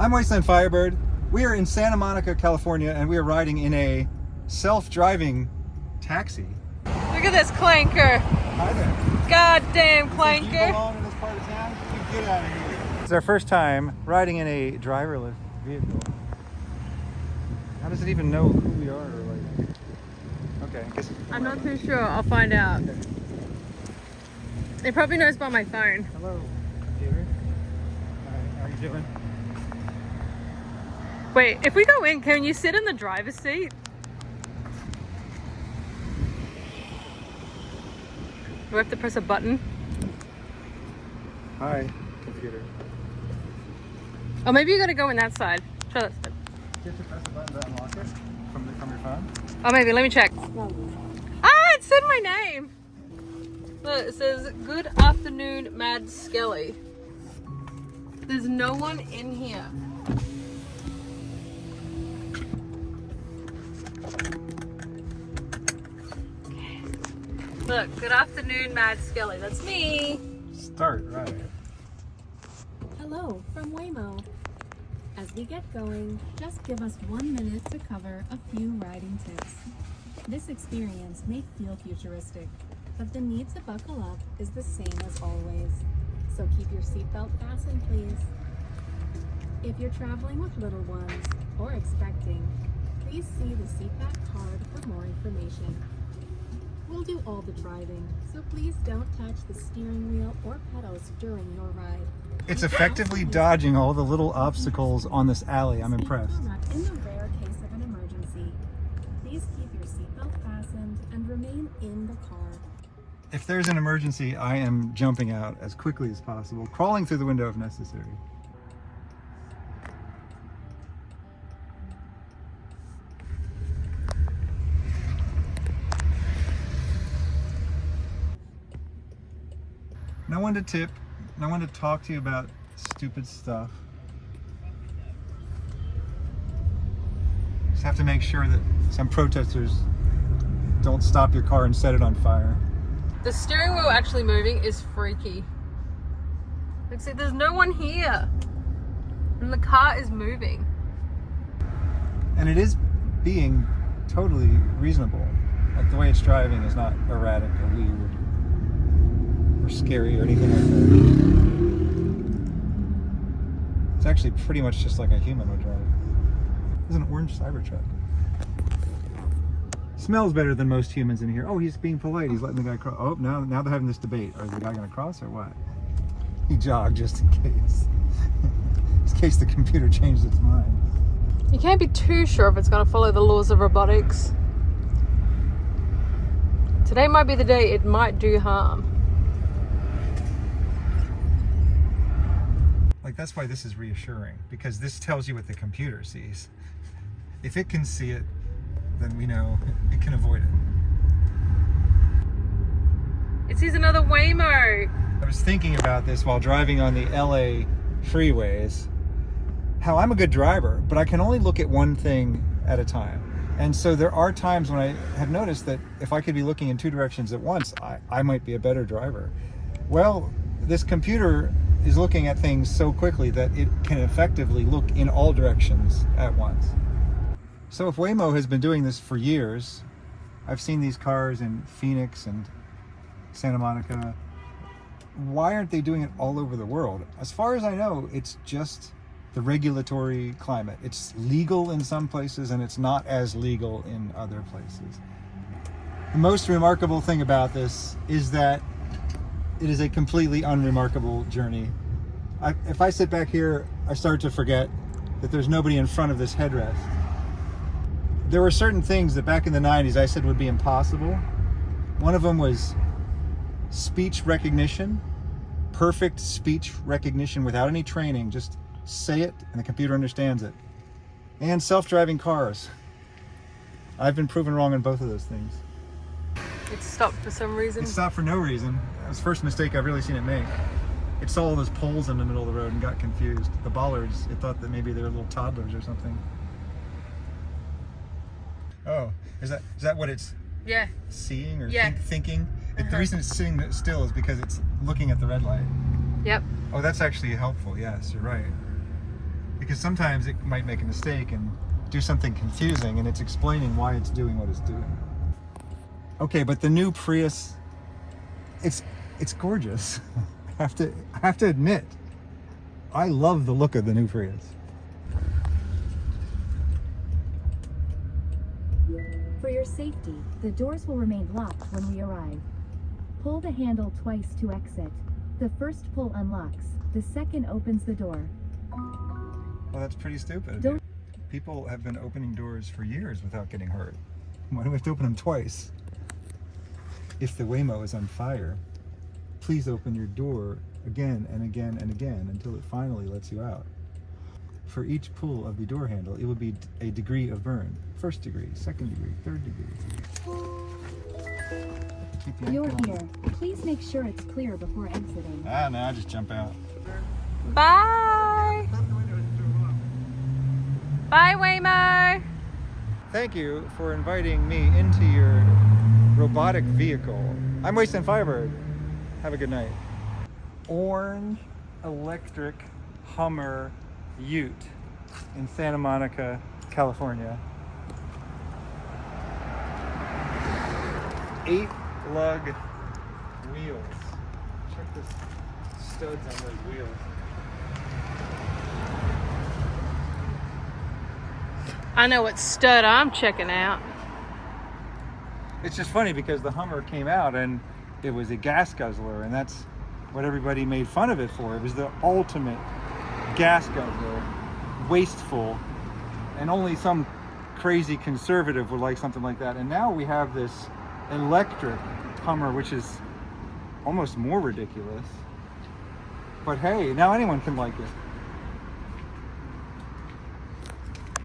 I'm Wasteland Firebird. We are in Santa Monica, California, and we are riding in a self-driving taxi. Look at this clanker. Hi there. Goddamn You clanker. belong in this part of town? You get out of here. It's our first time riding in a driverless vehicle. How does it even know who we are? Or like... Okay, I guess I'm not too sure. I'll find out. Okay. It probably knows by my phone. Hello, computer. Hi, how are you doing? Wait, if we go in, can you sit in the driver's seat? Do we have to press a button? Hi, computer. Oh, maybe you gotta go in that side. Try that side. You have to press the button to unlock it from your phone? Oh, maybe. Let me check. Ah, it said my name. Look, it says, "Good afternoon, Mad Skelly." There's no one in here. Look, good afternoon, Mad Skelly. That's me. Start, right. Hello from Waymo. As we get going, just give us 1 minute to cover a few riding tips. This experience may feel futuristic, but the need to buckle up is the same as always. So keep your seatbelt fastened, please. If you're traveling with little ones or expecting, please see the seatback card for more information. We'll do all the driving, so please don't touch the steering wheel or pedals during your ride. It's effectively dodging all the little obstacles on this alley. I'm impressed. In the rare case of an emergency, please keep your seatbelt fastened and remain in the car. If there's an emergency, I am jumping out as quickly as possible, crawling through the window if necessary. No one to tip, no one to talk to you about stupid stuff. Just have to make sure that some protesters don't stop your car and set it on fire. The steering wheel actually moving is freaky. Like, see, there's no one here. And the car is moving. And it is being totally reasonable. Like, the way it's driving is not erratic or weird or scary or anything like that. It's actually pretty much just like a human would drive. There's an orange Cybertruck. Smells better than most humans in here. Oh, he's being polite. He's letting the guy cross. Oh, now they're having this debate. Is the guy going to cross or what? He jogged just in case. In case the computer changed its mind. You can't be too sure if it's going to follow the laws of robotics. Today might be the day it might do harm. Like, that's why this is reassuring, because this tells you what the computer sees. If it can see it, then we know it can avoid it. It sees another Waymo. I was thinking about this while driving on the LA freeways, how I'm a good driver, but I can only look at one thing at a time. And so there are times when I have noticed that if I could be looking in two directions at once, I might be a better driver. Well, this computer is looking at things so quickly that it can effectively look in all directions at once. So if Waymo has been doing this for years, I've seen these cars in Phoenix and Santa Monica, why aren't they doing it all over the world? As far as I know, it's just the regulatory climate. It's legal in some places and it's not as legal in other places. The most remarkable thing about this is that it is a completely unremarkable journey. If I sit back here, I start to forget that there's nobody in front of this headrest. There were certain things that back in the 90s I said would be impossible. One of them was speech recognition, perfect speech recognition without any training. Just say it and the computer understands it. And self-driving cars. I've been proven wrong on both of those things. It stopped for some reason. It stopped for no reason. That was the first mistake I've really seen it make. It saw all those poles in the middle of the road and got confused. The bollards, it thought that maybe they were little toddlers or something. Oh, is that what it's seeing or thinking? The reason it's sitting still is because it's looking at the red light. Yep. Oh, that's actually helpful. Yes, you're right. Because sometimes it might make a mistake and do something confusing, and it's explaining why it's doing what it's doing. Okay, but the new Prius, it's gorgeous. I have to admit, I love the look of the new Prius. For your safety, the doors will remain locked when we arrive. Pull the handle twice to exit. The first pull unlocks, the second opens the door. Well, that's pretty stupid. Don't- People have been opening doors for years without getting hurt. Why do we have to open them twice? If the Waymo is on fire, please open your door again and again and again until it finally lets you out. For each pull of the door handle, it will be a degree of burn. 1st degree, 2nd degree, 3rd degree. Keep yanking You're on. here. Please make sure it's clear before exiting. No, just jump out. Bye. Bye, Waymo. Thank you for inviting me into your robotic vehicle. I'm Wasting Firebird. Have a good night. Orange electric Hummer Ute in Santa Monica, California. 8-lug wheels. Check the studs on those wheels. I know what stud I'm checking out. It's just funny because the Hummer came out and it was a gas guzzler, and that's what everybody made fun of it for. It was the ultimate gas guzzler, wasteful, and only some crazy conservative would like something like that. And now we have this electric Hummer, which is almost more ridiculous. But hey, now anyone can like it.